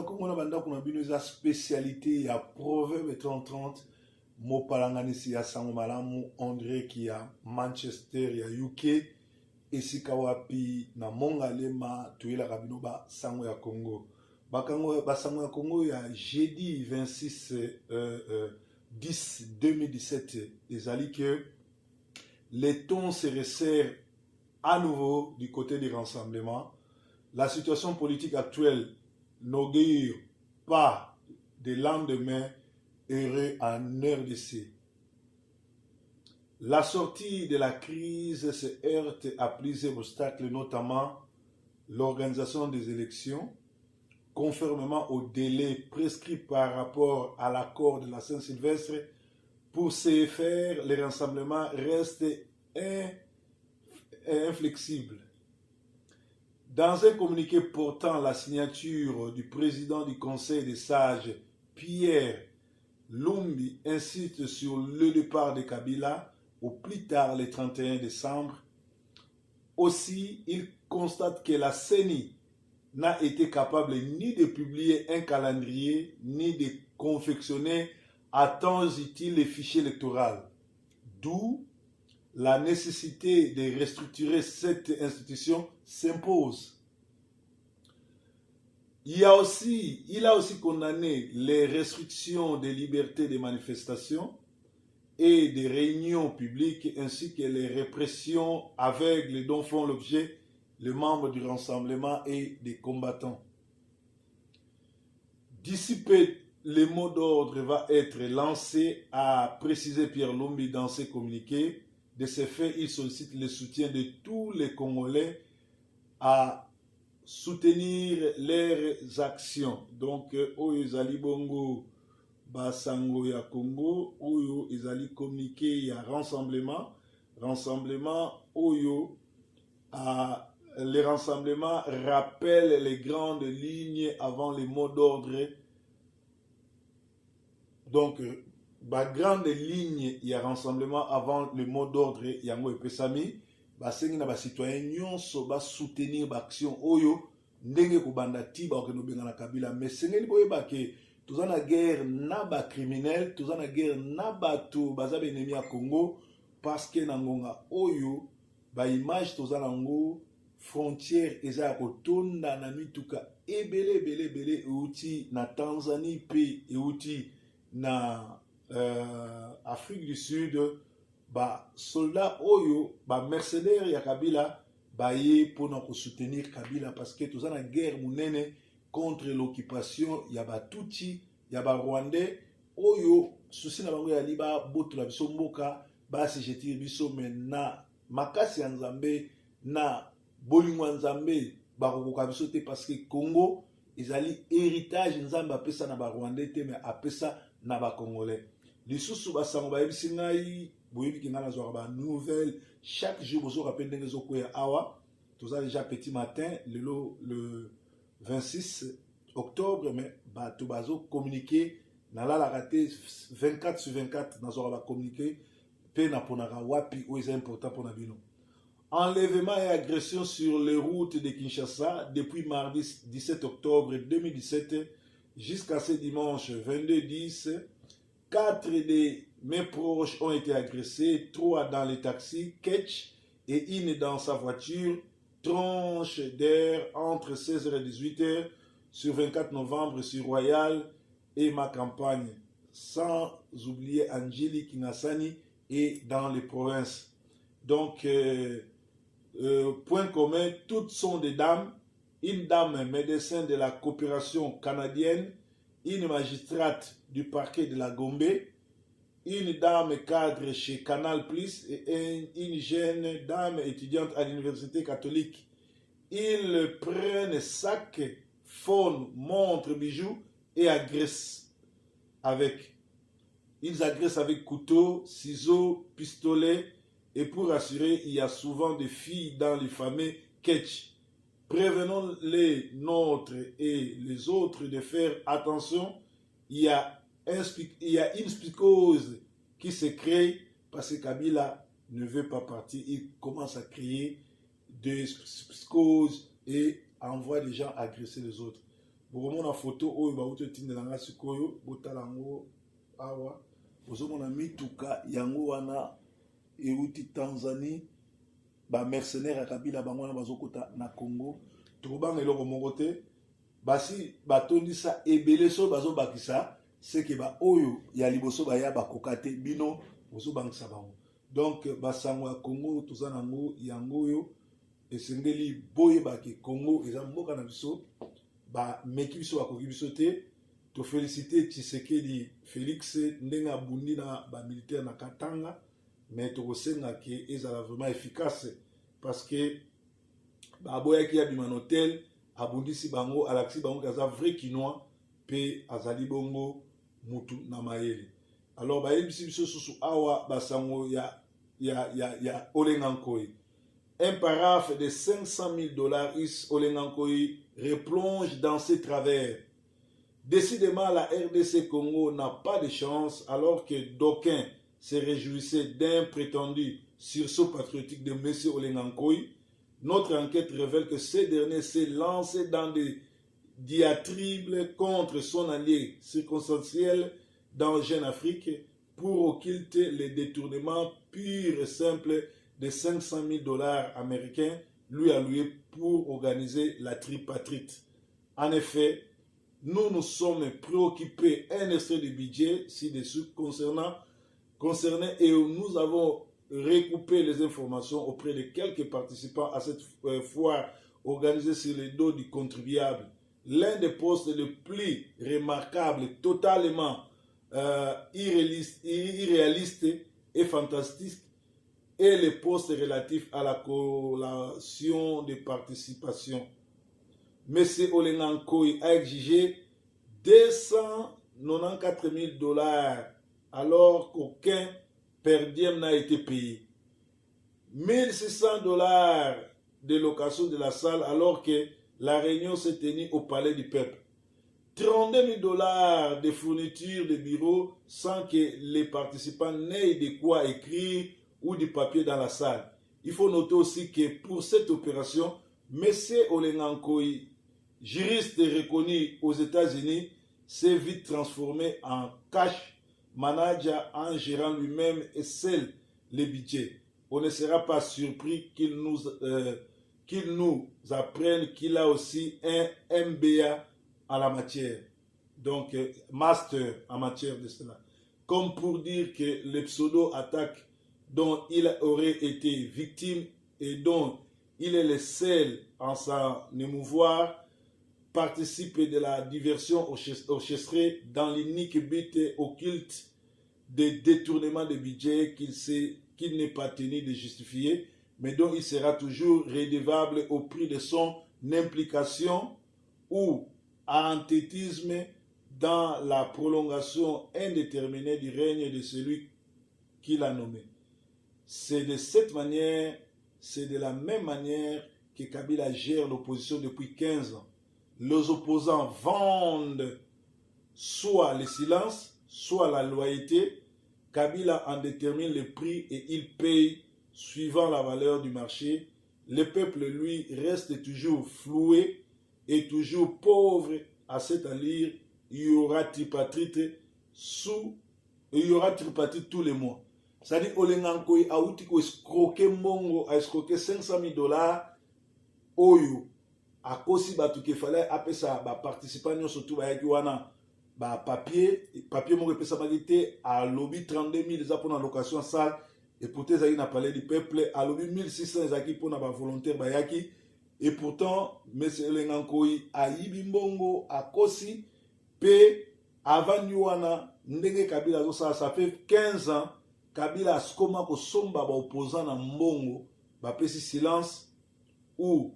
Congo na banda kuna bino za spécialité ya proverbe 30-30 mopalanganisi ya sango malamu André qui ya Manchester ya UK esika wapi na mongalema tuyelaka bino ba sango ya Congo ba sango ya Congo ya jeudi 26 10 2017 ezali que les tons se resserrent à nouveau du côté du rassemblement. La situation politique actuelle n'augure pas de lendemain heureux en RDC. La sortie de la crise se heurte à plusieurs obstacles, notamment l'organisation des élections, conformément au délai prescrit par rapport à l'accord de la Saint-Sylvestre. Pour ce faire, les rassemblements restent inflexibles. Dans un communiqué portant la signature du président du Conseil des sages, Pierre Lumbi, insiste sur le départ de Kabila au plus tard le 31 décembre. Aussi, il constate que la CENI n'a été capable ni de publier un calendrier, ni de confectionner à temps utile les fichiers électoraux. D'où la nécessité de restructurer cette institution s'impose. Il a aussi condamné les restrictions des libertés de manifestation et des réunions publiques ainsi que les répressions aveugles dont font l'objet les membres du rassemblement et des combattants. D'ici peu, le mot d'ordre va être lancé, a précisé Pierre Lumbi dans ses communiqués. De ce fait, il sollicite le soutien de tous les Congolais à soutenir leurs actions. Donc, Oyo Ezali Bongo Basango ya Congo, Oyo Ezali communiqué ya rassemblement Oyo les rassemblements rappellent les grandes lignes avant les mots d'ordre. Donc, ba grande ligne ya rassemblement avant le mot d'ordre yango epesami basengi na ba citoyen nyonso ba soutenir ba action oyo ndenge kobanda ti ba okeno benga na Kabila mais sengeli boyeba ke toza na guerre na ba criminel toza na guerre na bato baza ba ennemi ya Congo parce que na ngonga oyo ba image toza na ngo frontière eza ya kotonda na mituka ebele euti na Tanzanie pe euti na Afrique du Sud, ba soldats oyo, ba mercenaires ya Kabila, ba ye pour nous soutenir Kabila parce que tous en la guerre mounene contre l'occupation ya ba Tutsi, ya ba Rwandais oyo souci na bango ya liba boto la biso mboka ba se jeter biso mena makasi ya Nzambe na bolingo Nzambe ba kokoka biso te parce que Congo ezali héritage Nzambe apesa na ba Rwandais te mais apesa na ba Congolais. Lisusu basango bayebisi ngai boyebi ki ngana zwa ba nouvelle chaque jour bozo rappelle ndenge zokoya awa toza déjà petit matin le 26 octobre mais bato bazo communiquer na la raté 24 sur 24 na zwa ba communiquer pe na ponaka wapi o est important pour na bino. Enlèvement et agression sur les routes de Kinshasa depuis mardi 17 octobre 2017 jusqu'à ce dimanche 22-10. 4 de mes proches ont été agressés, 3 dans les taxis, Ketch et une dans sa voiture, tranche d'air entre 16h et 18h sur 24 novembre sur Royal et ma campagne, sans oublier Angélique Nassani et dans les provinces. Donc, point commun, toutes sont des dames, une dame médecin de la coopération canadienne, une magistrate du parquet de la Gombe, une dame cadre chez Canal Plus et une jeune dame étudiante à l'université catholique. Ils prennent sacs, phone, montres, bijoux et agressent avec. Ils agressent avec couteau, ciseaux, pistolet et pour assurer, il y a souvent des filles dans les familles Ketch. Prévenons les nôtres et les autres de faire attention. Il y a une psychose qui se crée parce que Kabila ne veut pas partir. Il commence à créer des psychoses et envoie les gens agresser les autres. bokomona photo oyo bauti tindela nga sikoyo botala yango awa bozomona mituka yango wana euti Tanzanie ba mercenaire ya Kabila bango wana bazokota na Congo tokobanga eloko moko te basi batondisa ebele so bazobakisa seke ba oyo ya liboso baya bakoka te bino bozobangisa bango donc basango ya Congo toza nango yango oyo esengeli boyebaki Congo eza mboka na biso bameki biso bakoki biso te tofélicite Tshisekedi Félix ndenge abundi na bamilitaire na Katanga mais tokosenga ke ezala vraiment efficace parce que baboyaki abima na hotel abundisi bango alakisi bango kaza vrai kinois pe azali bongo mutu na mayele alors bayebisi biso susu awa basango ya Olengankoi. Un paraphe de $500,000 is Olengankoi replonge dans ses travers. Décidément, la RDC Congo n'a pas de chance alors que d'aucuns se réjouissaient d'un prétendu sursaut patriotique de M. Olengankoi. Notre enquête révèle que ce dernier s'est lancé dans des diatribes contre son allié circonstanciel dans Jeune Afrique pour occulter les détournements purs et simples de $500,000 américains lui alloués pour organiser la tripartite. En effet, nous nous sommes préoccupés un extrait du budget ci-dessus concerné et nous avons recoupé les informations auprès de quelques participants à cette foire organisée sur le dos du contribuable. L'un des postes les plus remarquables, totalement irréaliste et fantastique, est le poste relatif à la collation de participation. M. Olengankoi a exigé $294,000 alors qu'aucun per diem n'a été payé. $1,600 de location de la salle alors que la réunion s'est tenue au Palais du Peuple. $32,000 de fourniture de bureaux sans que les participants n'aient de quoi écrire ou du papier dans la salle. Il faut noter aussi que pour cette opération, M. Olengankoi, juriste reconnu aux États-Unis, s'est vite transformé en cash manager en gérant lui-même et seul les budgets. On ne sera pas surpris qu'il nous apprenne qu'il a aussi un MBA en la matière, donc master en matière de cela. Comme pour dire que les pseudo-attaques dont il aurait été victime et dont il est le seul en s'en émouvoir participe de la diversion orchestrée dans l'unique but occulte de détournement de budget qu'il n'est pas tenu de justifier, mais dont il sera toujours redevable au prix de son implication ou entêtisme dans la prolongation indéterminée du règne de celui qui l'a nommé. C'est de la même manière que Kabila gère l'opposition depuis 15 ans. Les opposants vendent soit le silence, soit la loyauté. Kabila en détermine le prix et il paye suivant la valeur du marché. Le peuple, lui, reste toujours floué et toujours pauvre à cette allure. Il y aura tripartite tous les mois. C'est-à-dire, Olengankoi a escroqué Mongo, a escroqué $500,000 oyo. A kosi batu ke fallait apesa ba participants surtout ba yaki wana ba papier moko pesa bagité a lobby 32,000 za pour la location salle et pourtant ça na palais du peuple a lobby 1,600 zaki pour na ba volontaire ba yaki et pourtant monsieur Olengankoi a yibi mbongo a kosi pe avant wana ndenge Kabila zo ça fait 15 ans Kabila skoma ko somba ba opposant na mbongo ba pesi silence ou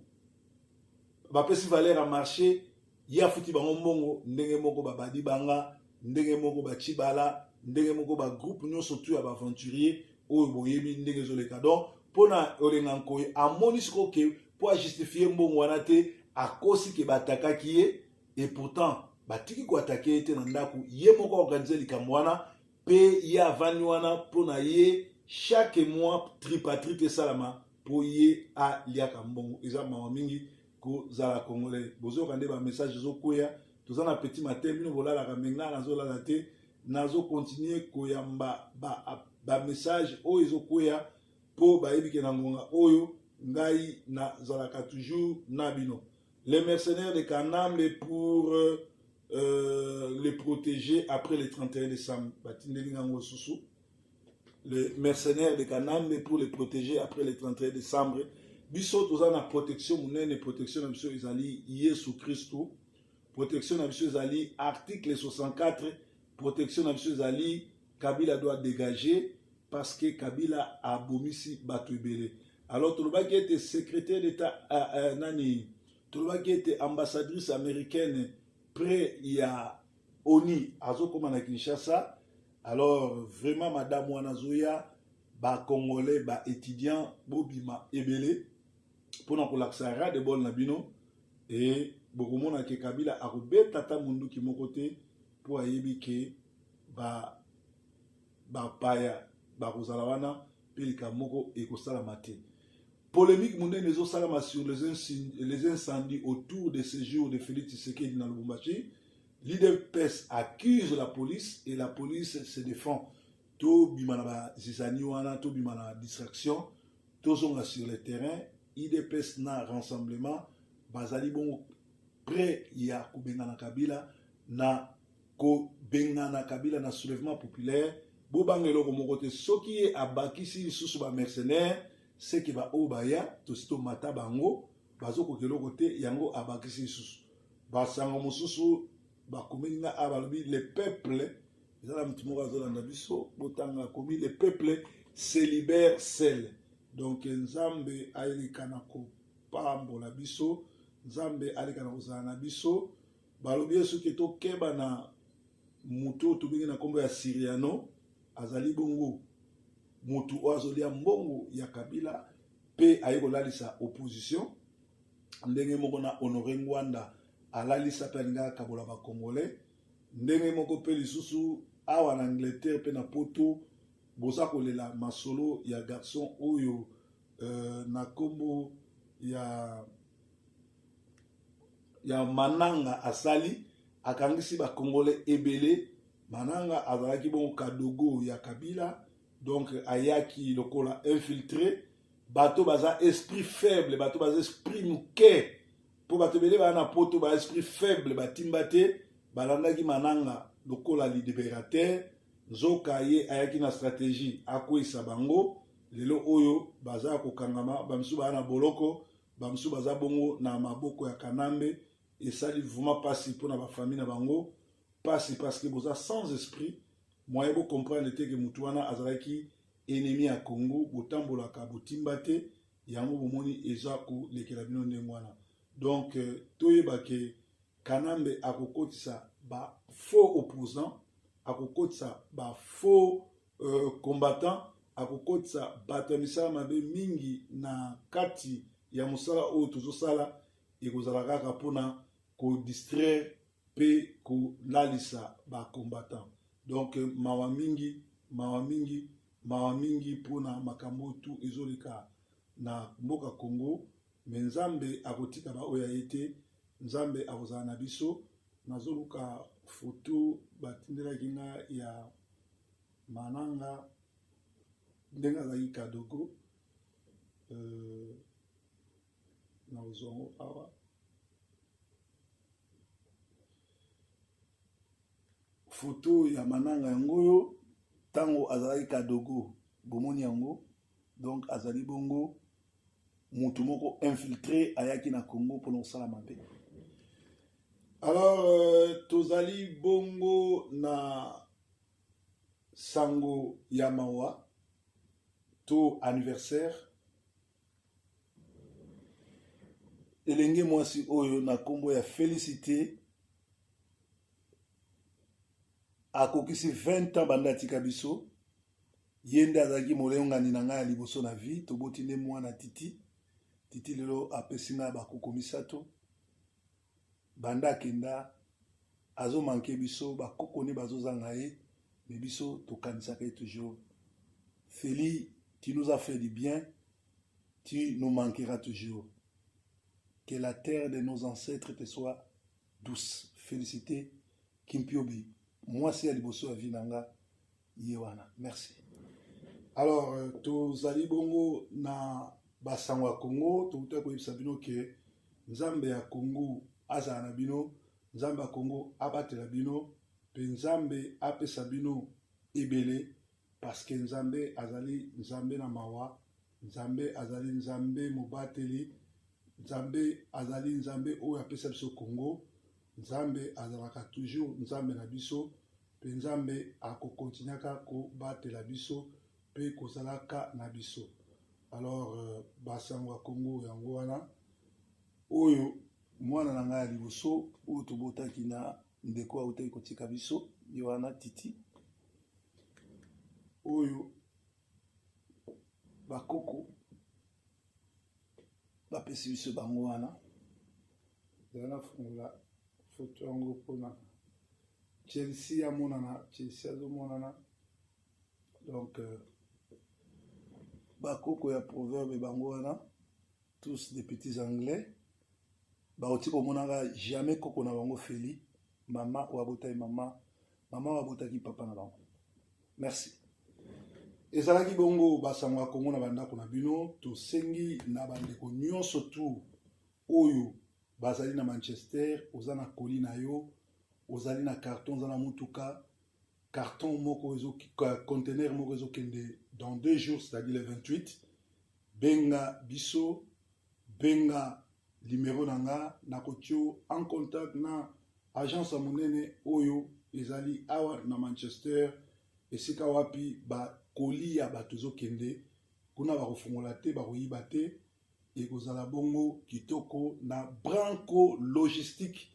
bapesi valeur à marché ya futi bango mbongo ndenge moko babadi banga ndenge moko bachibala ndenge moko ba groupe nyonso tu ya aventurier oyo boyebi ndenge zoleka donc pona Olengankoi amoni siko ke pour justifier mbongo wana te akosi ke batakaki ye et pourtant batiki ko attaquer ete na ndaku ye moko organiser likambo wana pe ya avani wana pona ye chaque mois tripartite salama pour ye a liaka mbongo eza mama mingi ko zala congolais bozo kande ba message zo koya tous en petit matin bino voilà la kamenga nazo la te nazo continuer koyamba ba message o ezo koya po ba yebi ke na ngonga oyo ngai na zalaka toujours na bino. Les mercenaires de Kanambe pour les protéger après le 31 décembre. Les mercenaires de Kanambe pour les protéger après le 31 décembre. Biso toza na protection munene, protection na biso ezali Yesu Christo. Protection na biso ezali article 64. Protection na biso ezali Kabila doit dégager parce que Kabila a bomisi bato ebele. Alors toloba qui était secrétaire d'État nani toloba qui était ambassadrice américaine près il y a ONI azokoma na Kinshasa. Alors vraiment madame Wanazoya ba congolais ba étudiant bobima ebele pona kolaksa de bol na bino et bokomona ke Kabila akobe tata mundu ki mokote po ayebi ke ba paya ba kozala wana pilika moko ekosala mate. Polémique mondaine les salama sur les incendies autour de ces jours de Félix Tshisekedi dans Lubumbashi. L'IDPS accuse la police et la police se défend. To bimana zizani wana, to bimana distraction, to zonga sur le terrain. IDPS na rassemblement, bazali bon près ya kubengana Kabila na ko bengana Kabila na soulèvement populaire. Bobangelo ko mokote soki e abakisi susu ba mercenaires. C'est qui va au baya, tout ce mata bango, bazo kokelo côté yango abakisi susu. Basango mususu, bakominga abalobi le peuple, zala mtimo zolanda biso, botanga komi le peuple se libère seul. Donc nzambe aili kanako pambo la biso, nzambe ali kanako zana biso, balobi yesu ki to keba na muto to bingi na kombo ya Siriano, azali bongo. Mutu oazolia mbongo ya Kabila pe ayekolalisa opposition ndenge moko na Honoré Ngwanda alalisa pe nga kabola ba congolais ndenge moko pe lisusu awa na Angleterre pe na poto boza kolela masolo ya garçon oyo na kombo ya Mananga asali akangisi ba congolais ebele. Mananga azalaki bon kadogo ya Kabila. Donc, ayaki lokola infiltré, bateau baza esprit faible, bateau baza esprit mouké. Pour bateau bele bana poto ba esprit faible, batimbate, balandaki Mananga lokola libérateur, zoka ye ayaki na stratégie akwisa bango, lelo oyo baza kokangama, bamsu bana boloko, bamsu baza bongo na maboko ya Kanambe, et ça li vraiment passi pour na ba famille na bango, passi parce que boza sans esprit. Moi, je comprends que Moutouana Azraki ennemi à Congo, Botambola Kabotimbate, Yango Bomoni Ezaku, les Kelabino Nemwana. Donc, Toye Bake, Kanambe Akokotisa, ba faux opposant, Akokotisa, ba faux combattant, Akokotisa, Batamisa Mabe Mingi na Kati, Yamusala O Tuzosala, et Kozalaka Kapona, ko distraire, pe ko lalisa ba combattant. Donc mawa mingi pona makambo tu ezoleka na mboka Congo, mais nzambe akotika ba oya ete nzambe akozala na biso. Nazoluka photo batindela kinga ya Mananga ndenga zaki kadogo na ozongo awa. Photo ya Mananga yango tango azali kadogo bomoni yango. Donc azali bongo mutu moko infiltré ayaki na Congo pour sala mabe. Alors tozali bongo na sango ya mawa to anniversaire elenge mwasi oyo na kombo ya Félicité akokisi 20 ans banda tika biso yende azaki molengani na ngai liboso na vie toboti ne mwana titi lelo apesina bakoko misato banda kenda azo manke biso bakoko ne bazozanga ye mais biso tokanisaka toujours. Feli, tu nous as fait du bien, tu nous manqueras toujours. Que la terre de nos ancêtres te soit douce. féliciter Kimpiobi. Moi, c'est Aliboso Avinanga Yewana. Merci. Alors, tozali bongo na basango ya Congo, tokuta koyebisa bino ke Nzambe ya Congo azala na bino, Nzambe ya Congo abatela bino, pe Nzambe apesa bino ebele, parce que Nzambe azali Nzambe na mawa, Nzambe azali Nzambe mobateli, Nzambe azali Nzambe oyo apesa biso Congo, Nzambe azalaka toujours Nzambe na biso, pe Nzambe akokontinyaka kobatela biso, pe kozalaka na biso. Alors, basango ya Congo yango wana, oyo mwana na ngai ya liboso, oyo tobotaki na ndeko autaki kotika biso, Yohana Titi, oyo bakoko bapesi biso bango wana, zala fungola foto yango mpona Chelsea amonana, Chelsea azomonana. Donc, bakoko ya proverbe bango wana, tous des petits anglais, baoti komonaka jamais koko na bango feli, mama wabotaki mama, mama wabotaki papa na bango. Merci. Ezalaki bongo basango ya Kongo na bandako na bino, tosengi na bandeko nyonso tu oyo bazali na Manchester, oza na koli na yo, ozali na carton, oza na mutuka, carton moko conteneur moko ezokende dans 2 jours, c'est-à-dire le 28, benga biso, benga numéro nanga, nakotio en contact na agence ya monene oyo ezali awa na Manchester, esika wapi ba koli ya bato ezokende, kuna bakofungola te, bakoyiba te, ekozala bongo kitoko na Branco Logistique,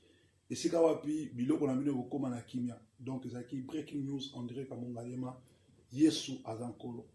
esika wapi biloko na bino ekokoma na kimia. Donc ezalaki breaking news en direct à Mongalema, Yesu azankolo.